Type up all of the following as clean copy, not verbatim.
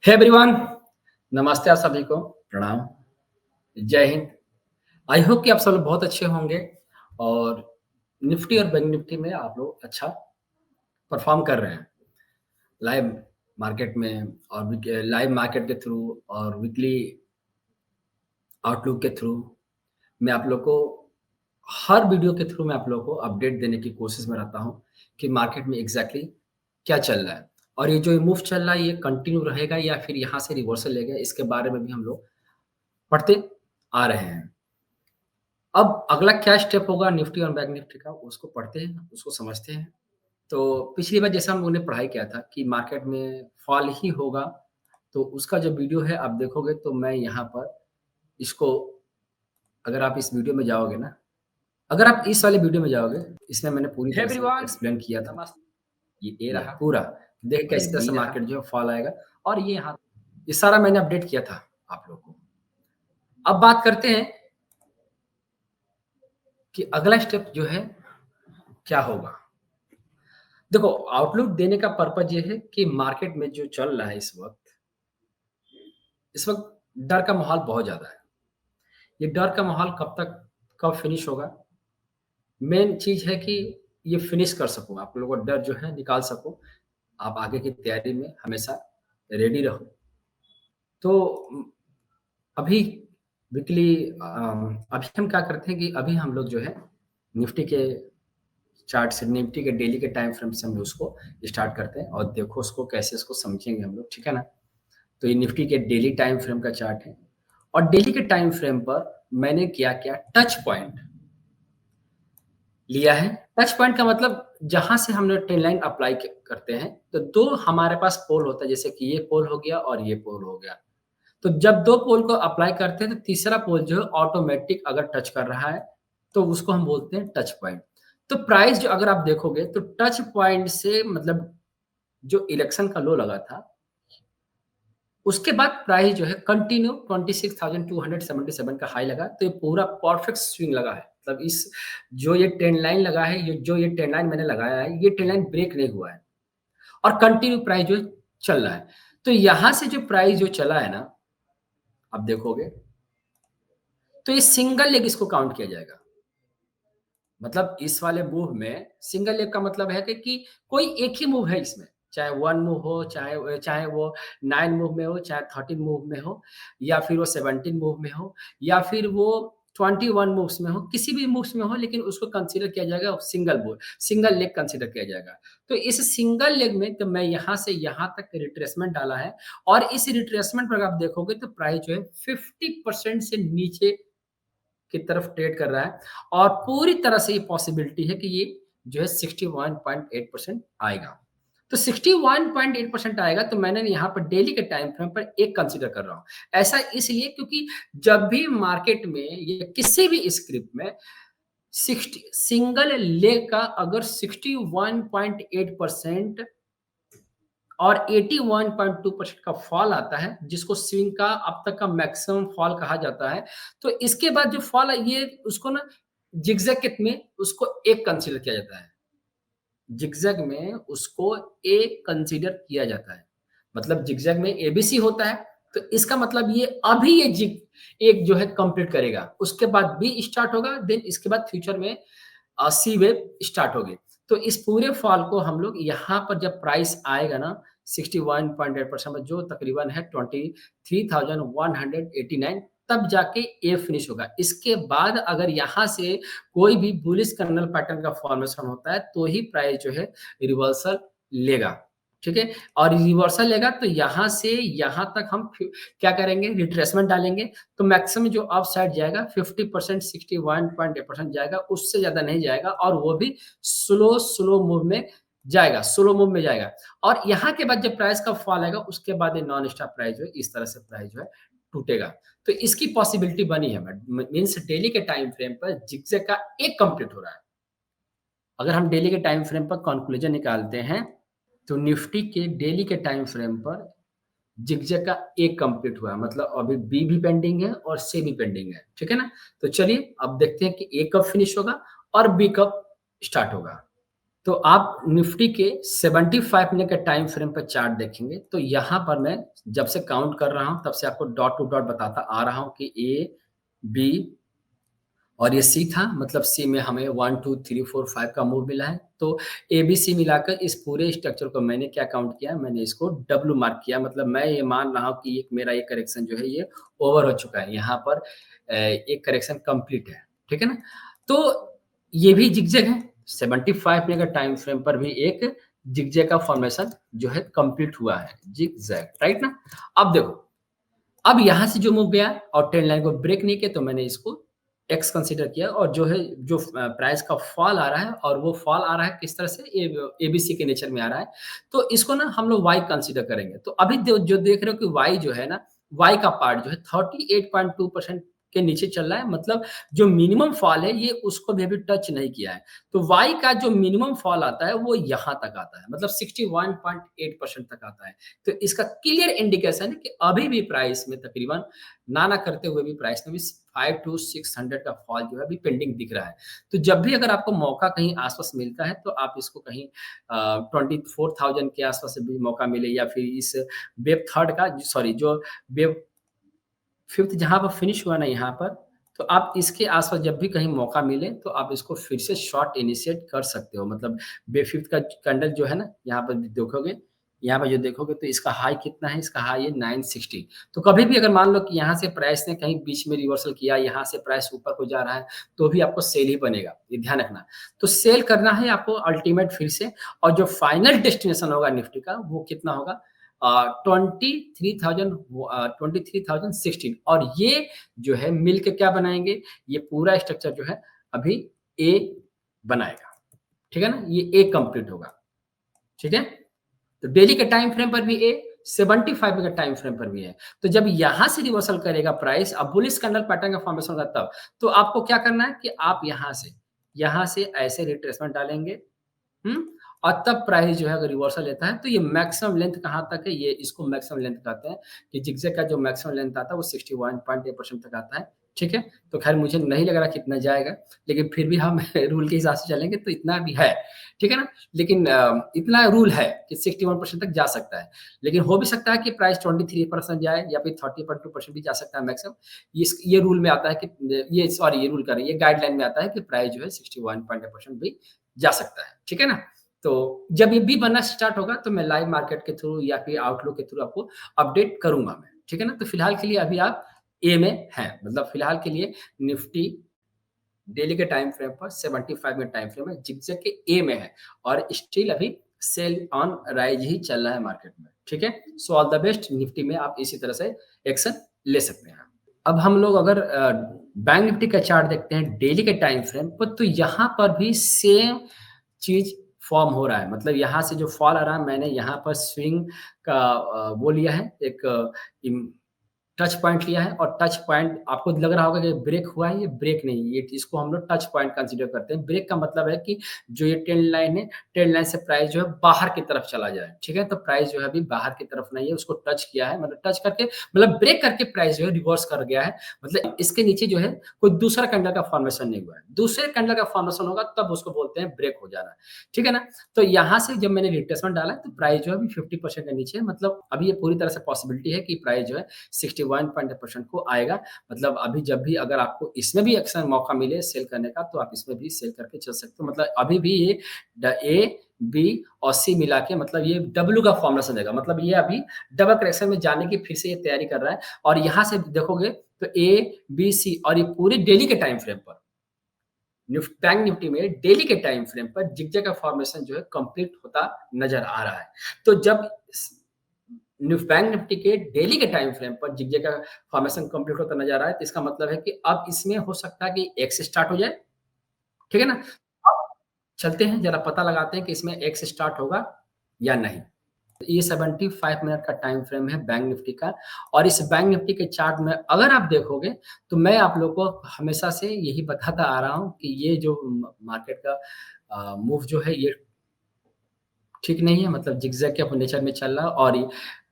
Hey everyone, नमस्ते आप सभी को, प्रणाम, जय हिंद। आई होप कि आप सब लोग बहुत अच्छे होंगे और निफ्टी और बैंक निफ्टी में आप लोग अच्छा परफॉर्म कर रहे हैं। लाइव मार्केट में और लाइव मार्केट के थ्रू और वीकली आउटलुक के थ्रू मैं आप लोग को हर वीडियो के थ्रू मैं आप लोगों को अपडेट देने की कोशिश में रहता हूँ कि मार्केट में एग्जैक्टली क्या चल रहा है और ये जो मूव चल रहा है ये कंटिन्यू रहेगा या फिर यहाँ से रिवर्सल लेगा, इसके बारे में भी हम लोग पढ़ते आ रहे हैं। अब अगला क्या स्टेप होगा निफ्टी और बैंक निफ्टी का, उसको पढ़ते हैं, उसको समझते हैं। तो पिछली बार जैसा हम लोगों ने पढ़ाई किया था कि मार्केट में फॉल ही होगा, तो उसका जो वीडियो है आप देखोगे तो मैं यहाँ पर इसको, अगर आप इस वीडियो में जाओगे ना, अगर आप इस वाले वीडियो में जाओगे, इसमें मैंने पूरी हे तरह से एवरीवन, एक्सप्लेन किया था। नमस्ते। ये रहा रहा पूरा, देखिए और ये किस तरह से बी रहा मार्केट जो है फॉल आएगा और ये यहाँ ये सारा मैंने अपडेट किया था आप लोगों को। अब बात करते हैं कि अगला स्टेप जो है क्या होगा। देखो, आउटलुक देने का पर्पज़ ये है कि मार्केट में जो चल रहा है इस वक़्त डर का माहौल बहुत ज़्यादा है। ये डर का माहौल कब फिनिश होगा? मेन चीज़ है कि ये फिनिश कर सकूँ, आप लोगों का डर जो है निकाल सकूँ, आप आगे की तैयारी में हमेशा रेडी रहो। तो अभी अभी हम क्या करते हैं कि अभी हम लोग जो है निफ्टी के चार्ट से, निफ्टी के डेली के टाइम फ्रेम से हम उसको स्टार्ट करते हैं और देखो उसको कैसे इसको समझेंगे हम लोग, ठीक है ना? तो ये निफ्टी के डेली टाइम फ्रेम का चार्ट है और डेली के टाइम फ्रेम पर मैंने क्या किया, टच पॉइंट लिया है। टच पॉइंट का मतलब जहां से हमने ट्रेंड लाइन अप्लाई करते हैं तो दो हमारे पास पोल होता है, जैसे कि ये पोल हो गया और ये पोल हो गया। तो जब दो पोल को अप्लाई करते हैं तो तीसरा पोल जो है ऑटोमेटिक अगर टच कर रहा है तो उसको हम बोलते हैं टच पॉइंट। तो प्राइस जो अगर आप देखोगे तो टच पॉइंट से मतलब जो इलेक्शन का लो लगा था उसके बाद प्राइस जो है कंटिन्यू 26,277 का हाई लगा, तो ये पूरा परफेक्ट स्विंग लगा है। मतलब इस जो ये ट्रेंड लाइन लगा है, ये ट्रेंड लाइन मैंने लगाया है, ये ट्रेंड लाइन ब्रेक नहीं हुआ है और कंटिन्यू प्राइस जो चल रहा है। तो यहाँ से जो प्राइस जो चला है ना, आप देखोगे तो ये सिंगल लेग इसको काउंट किया जाएगा। मतलब इस वाले मूव में सिंगल लेग का मतलब है कि कोई एक ही मूव है इसमें, चाहे 1 मूव हो, चाहे चाहे वो 9 मूव में हो, चाहे 13 मूव में हो या फिर वो 17 मूव में हो या फिर वो 21 मूव्स में हो, किसी भी मूव्स में हो, लेकिन उसको कंसीडर किया जाएगा सिंगल लेग कंसीडर किया जाएगा। तो इस सिंगल लेग में तो मैं यहाँ से यहाँ तक रिट्रेसमेंट डाला है और इस रिट्रेसमेंट पर आप देखोगे तो प्राइस जो है 50% से नीचे की तरफ ट्रेड कर रहा है और पूरी तरह से ये पॉसिबिलिटी है कि ये जो है 61.8% आएगा। तो 61.8% आएगा तो मैंने यहाँ पर डेली के टाइम फ्रेम पर एक कंसीडर कर रहा हूँ। ऐसा इसलिए क्योंकि जब भी मार्केट में या किसी भी स्क्रिप्ट में 60 सिंगल लेग का अगर 61.8% और 81.2% का फॉल आता है, जिसको स्विंग का अब तक का मैक्सिमम फॉल कहा जाता है। तो इसके बाद जो फॉल है ये उसको ना ज़िगज़ैग में उसको एक कंसीडर किया जाता है। ज़िगज़ैग में उसको ए कंसीडर किया जाता है। मतलब ज़िगज़ैग में एबीसी होता है, तो इसका मतलब ये अभी ये ज़िग एक जो है कंप्लीट करेगा, उसके बाद बी स्टार्ट होगा, देन इसके बाद फ्यूचर में सी वेव स्टार्ट होगी। तो इस पूरे फॉल को हम लोग यहाँ पर जब प्राइस आएगा ना 61.8% में जो तकरीबन है 23,189 तब जाके ए फिनिश होगा। इसके बाद अगर यहाँ से कोई भी बुलिश कैंडल पैटर्न का फॉर्मेशन होता है तो ही प्राइस जो है रिवर्सल लेगा, ठीक है? और रिवर्सल लेगा तो यहाँ से यहाँ तक हम क्या करेंगे, रिट्रेसमेंट डालेंगे तो मैक्सिमम जो अप साइड जाएगा 50% 61.8% जाएगा, उससे ज़्यादा नहीं जाएगा और वो भी स्लो मूव में जाएगा, स्लो मूव में जाएगा। और यहाँ के बाद जब प्राइस का फॉल आएगा उसके बाद ये नॉन स्टॉप प्राइस जो है इस तरह से प्राइस जो है टूटेगा। तो इसकी पॉसिबिलिटी बनी है, मीन्स डेली के टाइम फ्रेम पर जिगजैग का एक कंप्लीट हो रहा है। अगर हम डेली के टाइम फ्रेम पर कंक्लूजन निकालते हैं तो निफ्टी के डेली के टाइम फ्रेम पर जिगजैग का एक कंप्लीट हुआ है, मतलब अभी बी भी पेंडिंग है और सी भी पेंडिंग है, ठीक है ना? तो चलिए अब देखते हैं कि ए कब फिनिश होगा और बी कब स्टार्ट होगा। तो आप निफ्टी के 75 मिनट के टाइम फ्रेम पर चार्ट देखेंगे, तो यहाँ पर मैं जब से काउंट कर रहा हूँ, तब से आपको डॉट टू डॉट बताता आ रहा हूँ कि ए, बी और ये सी था, मतलब सी में हमें 1, 2, 3, 4, 5 का मूव मिला है। तो एबीसी मिलाकर इस पूरे स्ट्रक्चर को मैंने क्या काउंट किया, मैंने इसको डब्ल्यू मार्क किया, मतलब मैं ये मान रहा हूँ कि एक मेरा ये करेक्शन जो है ये ओवर हो चुका है। यहाँ पर एक करेक्शन कंप्लीट है, ठीक है ना? तो ये भी जिगजैग है, 75 मिनट का टाइम फ्रेम पर भी एक जिगजैग का फॉर्मेशन जो है कंप्लीट हुआ है, जिगजैग, राइट ना? अब देखो, अब यहाँ से जो मूव गया और ट्रेंड लाइन को ब्रेक नहीं किया, तो मैंने इसको एक्स कंसीडर किया, और जो है जो प्राइस का फॉल आ रहा है, और वो फॉल आ रहा है किस तरह से, एबीसी के नेचर में आ रहा है, तो इसको ना हम लोग वाई कंसीडर करेंगे। तो अभी जो देख रहे हो कि वाई जो है ना, वाई का पार्ट जो है 38.2% के नीचे चल रहा है, मतलब जो मिनिमम फॉल है ये उसको भी अभी टच नहीं किया है। तो वाई का जो मिनिमम फॉल आता है वो यहाँ तक आता है, मतलब 61.8% तक आता है। तो इसका क्लियर इंडिकेशन है कि अभी भी प्राइस में तकरीबन ना करते हुए भी प्राइस में भी 5 टू 600 का फॉल जो है अभी पेंडिंग दिख रहा है। तो जब भी अगर आपको मौका कहीं आस-पास मिलता है, तो आप इसको कहीं 24,000 के आस-पास से भी मौका मिले, या फिर इस वेव थर्ड का सॉरी जो वेव फिफ्थ जहाँ पर फिनिश हुआ ना यहाँ पर, तो आप इसके आस-पास जब भी कहीं मौका मिले, तो आप इसको फिर से शॉर्ट इनिशिएट कर सकते हो। मतलब बे फिफ्थ का कैंडल जो है ना, यहाँ पर देखोगे, यहाँ पे जो देखोगे तो इसका हाई कितना है? इसका हाई है 960। तो कभी भी अगर मान लो कि यहाँ से प्राइस ने कहीं बीच में रिवर्सल किया, यहाँ से प्राइस ऊपर को जा रहा है, तो भी आपको सेल ही बनेगा, ये ध्यान रखना। तो सेल करना है आपको अल्टीमेट फिर से, और जो फाइनल डेस्टिनेशन होगा निफ्टी का, वो कितना होगा? 23,000 23,016, और ये जो है मिल के क्या बनाएँगे? ये पूरा स्ट्रक्चर जो है अभी ए बनाएगा, ठीक है ना? ये ए कंप्लीट होगा, ठीक है? तो डेली के टाइम फ्रेम पर भी ए, 75 के टाइम फ्रेम पर भी है। तो जब यहाँ से रिवर्सल करेगा प्राइस, अब बुलिश कैंडल पैटर्न का फॉर्मेशन होगा तब, तो आपको क्या करना है कि आप यहाँ से ऐसे रिट्रेसमेंट डालेंगे, हुँ? और तब प्राइस जो है अगर रिवर्सल लेता है, तो ये मैक्सिमम लेंथ कहाँ तक है, ये इसको मैक्सिमम लेंथ कहते हैं, कि ज़िगज़ैग का जो मैक्सिमम लेंथ आता है वो 61.8% तक आता है, ठीक है? तो ख़ैर मुझे नहीं लग रहा कितना जाएगा, लेकिन फिर भी हम रूल के हिसाब से चलेंगे तो इतना भी है, ठीक है ना? लेकिन इतना रूल है कि 61% तक जा सकता है, लेकिन हो भी सकता है कि प्राइस 23% जाए, या फिर 30.2% भी जा सकता है मैक्सिमम। ये रूल में आता है कि ये रूल कह रहे हैं, ये गाइडलाइन में आता है कि प्राइस जो है 61.8% भी जा सकता है, ठीक है ना? तो जब ये बी बनना स्टार्ट होगा, तो मैं लाइव मार्केट के थ्रू या फिर आउटलुक के थ्रू आपको अपडेट करूँगा मैं, ठीक है ना? तो फिलहाल के लिए अभी आप ए में हैं, मतलब फिलहाल के लिए निफ्टी डेली के टाइम फ्रेम पर 75 मिनट टाइम फ्रेम है, जिगजैग के ए में है, और स्टिल अभी सेल ऑन राइज ही चल रहा है मार्केट में, ठीक है? So all the best, Nifty में आप इसी तरह से एक्शन ले सकते हैं। अब हम लोग अगर बैंक निफ्टी का चार्ट देखते हैं डेली के टाइम फ्रेम पर, तो यहाँ पर भी सेम चीज़ फ़ॉर्म हो रहा है। मतलब यहाँ से जो फॉल आ रहा है, मैंने यहाँ पर स्विंग का वो लिया है, एक इम टच पॉइंट लिया है, और टच पॉइंट आपको लग रहा होगा कि ब्रेक हुआ है, ये ब्रेक नहीं, ये इसको हम लोग टच पॉइंट कंसीडर करते हैं। ब्रेक का मतलब है कि जो ये ट्रेंड लाइन है, ट्रेंड लाइन से प्राइस जो है बाहर की तरफ चला जाए, ठीक है? तो प्राइस जो है अभी बाहर की तरफ नहीं है, उसको टच किया है, मतलब टच करके, मतलब ब्रेक करके प्राइस जो है रिवर्स कर गया है। मतलब इसके नीचे जो है कोई दूसरा कैंडल का फॉर्मेशन नहीं हुआ है। दूसरे कैंडल का फॉर्मेशन होगा तब उसको बोलते हैं ब्रेक हो जाना, ठीक है ना? तो यहाँ से जब मैंने रिट्रेसमेंट डाला है, तो प्राइस जो है अभी 50% के नीचे है, मतलब अभी ये पूरी तरह से पॉसिबिलिटी है कि प्राइस जो है 61.8% को आएगा। मतलब अभी जब भी अगर आपको इसमें भी अक्सर मौका मिले सेल करने का, तो आप इसमें भी सेल करके चल सकते हो। मतलब अभी भी ये ए, बी और सी मिला के, मतलब ये डब्ल्यू का फॉर्मेशन देगा। मतलब ये अभी डबल करेक्शन में जाने की फिर से ये तैयारी कर रहा है, और यहाँ से देखोगे तो ए, बी, सी, और ये पूरे डेली के टाइम फ्रेम पर बैंक निफ्टी में डेली के टाइम फ्रेम पर जिगजैग का फॉर्मेशन जो है कंप्लीट होता नजर आ रहा है। तो जब बैंक निफ्टी के डेली के टाइम फ्रेम पर जिगजैग का फॉर्मेशन कंप्लीट होता नजर आ रहा है, तो इसका मतलब है कि अब इसमें हो सकता है कि एक्स स्टार्ट हो जाए, ठीक है ना? अब चलते हैं, जरा पता लगाते हैं कि इसमें एक्स स्टार्ट होगा या नहीं। ये 75 मिनट का टाइम फ्रेम है बैंक निफ्टी का, और इस बैंक निफ्टी के चार्ट में अगर आप देखोगे, तो मैं आप लोगों को हमेशा से यही बताता आ रहा हूँ कि ये जो मार्केट का मूव जो है ये ठीक नहीं है, मतलब ज़िगज़ैग के नेचर में चल रहा है, और ये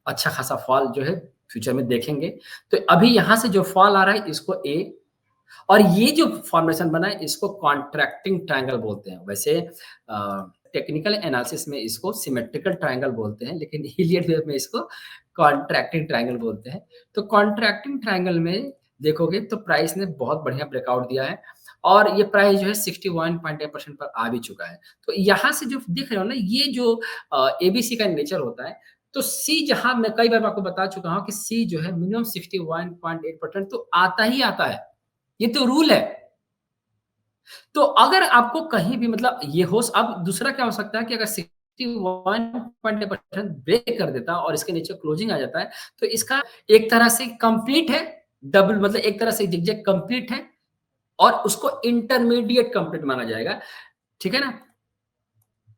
अच्छा खासा फॉल जो है फ्यूचर में देखेंगे। तो अभी यहाँ से जो फॉल आ रहा है इसको ए, और ये जो फॉर्मेशन बना है इसको कॉन्ट्रैक्टिंग ट्रायंगल बोलते हैं। वैसे टेक्निकल एनालिसिस में इसको सिमेट्रिकल ट्रायंगल बोलते हैं, लेकिन हिलियन वेव में इसको कॉन्ट्रैक्टिंग ट्रायंगल बोलते हैं। तो कॉन्ट्रैक्टिंग ट्रायंगल में देखोगे तो प्राइस ने बहुत बढ़िया ब्रेकआउट दिया है और ये प्राइस जो है 61.8% पर आ भी चुका है। तो यहाँ से जो दिख रहे हो ना, ये जो एबीसी का नेचर होता है, तो सी जहाँ मैं कई बार आपको बता चुका हूँ कि सी जो है मिनिमम 61.8% तो आता ही आता है। ये तो रूल है। तो अगर आपको कहीं भी मतलब ये हो अब दूसरा क्या हो सकता है कि अगर 61.8% ब्रेक कर देता और इसके नीचे क्लोजिंग आ जाता है, तो इसका एक तरह से कंप्लीट है, डबल मतलब एक तरह से ज़िगज़ैग कंप्लीट है और उसको इंटरमीडिएट कंप्लीट माना जाएगा, ठीक है ना?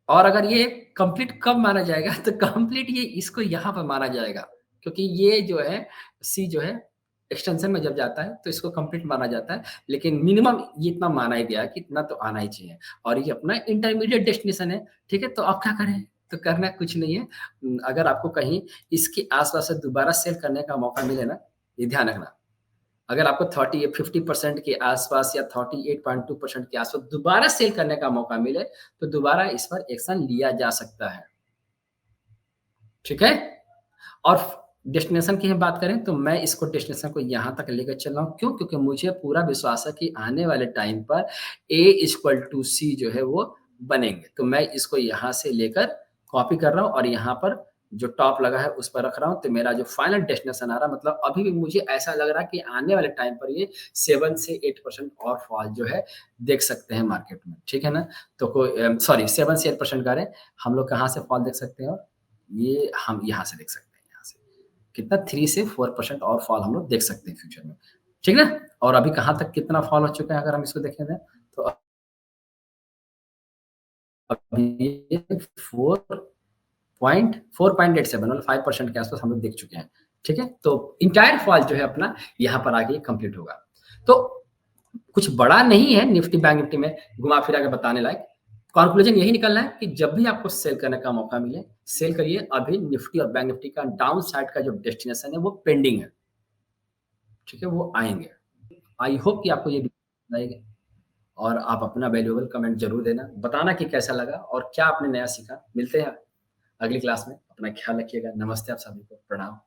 और अगर ये कंप्लीट कब माना जाएगा तो कंप्लीट ये इसको यहाँ पर माना जाएगा, क्योंकि ये जो है सी जो है एक्सटेंशन में जब जाता है तो इसको कंप्लीट माना जाता है, लेकिन मिनिमम ये इतना माना ही गया है कि इतना तो आना ही चाहिए और ये अपना इंटरमीडिएट डेस्टिनेशन है, ठीक है? तो आप क्या करें? तो करना कुछ नहीं है। अगर आपको कहीं इसके आस-पास से दोबारा सेल करने का मौका मिले ना, ये ध्यान रखना। अगर आपको 30 या 50% के आसपास या 38.2% के आसपास दोबारा सेल करने का मौका मिले, तो दोबारा इस पर एक्शन लिया जा सकता है। ठीक है? और डेस्टिनेशन की हम बात करें तो मैं इसको डेस्टिनेशन को यहाँ तक लेकर चल रहा हूँ। क्यों? क्योंकि मुझे पूरा विश्वास है कि आने वाले टाइम पर A इक्वल टू C जो है वो बनेंगे। तो मैं इसको यहाँ से लेकर कॉपी कर रहा हूँ और यहाँ पर जो टॉप लगा है उस पर रख रहा हूँ। तो मेरा जो फाइनल डेस्टिनेशन आ रहा है मतलब अभी भी मुझे ऐसा लग रहा है कि आने वाले टाइम पर ये 7 से 8% और फॉल जो है देख सकते हैं मार्केट में। ठीक है ना? तो कोई सॉरी 7 से 8% कह रहे हैं। हम लोग कहाँ से फॉल देख सकते हैं और ये हम यहाँ से देख सकते हैं यहाँ से। कितना 3 से 4% और फॉल हम लोग देख सकते हैं फ्यूचर में। ठीक है? और अभी कहाँ तक कितना फॉल हो चुका है अगर हम इसको देखें जाए तो अभी ये 4.87 मतलब 5% के आस-पास हम लोग देख चुके हैं। ठीक है? तो एंटायर फॉल जो है अपना यहाँ पर आके कंप्लीट होगा। तो कुछ बड़ा नहीं है निफ्टी बैंक निफ्टी में घुमा-फिरा के बताने लायक। कन्क्लूजन यही निकलना है कि जब भी आपको सेल करने का मौका मिले, सेल करिए। अभी निफ्टी और बैंक निफ्टी का डाउन साइड का जो डेस्टिनेशन है वो पेंडिंग है। ठीक है? वो आएँगे। आई होप कि आपको ये वीडियो आएगी और आप अपना वैल्यूएबल कमेंट ज़रूर देना। बताना कि कैसा लगा और क्या आपने नया सीखा। मिलते हैं अगली क्लास में। अपना ख़्याल रखिएगा। नमस्ते आप सभी को। प्रणाम।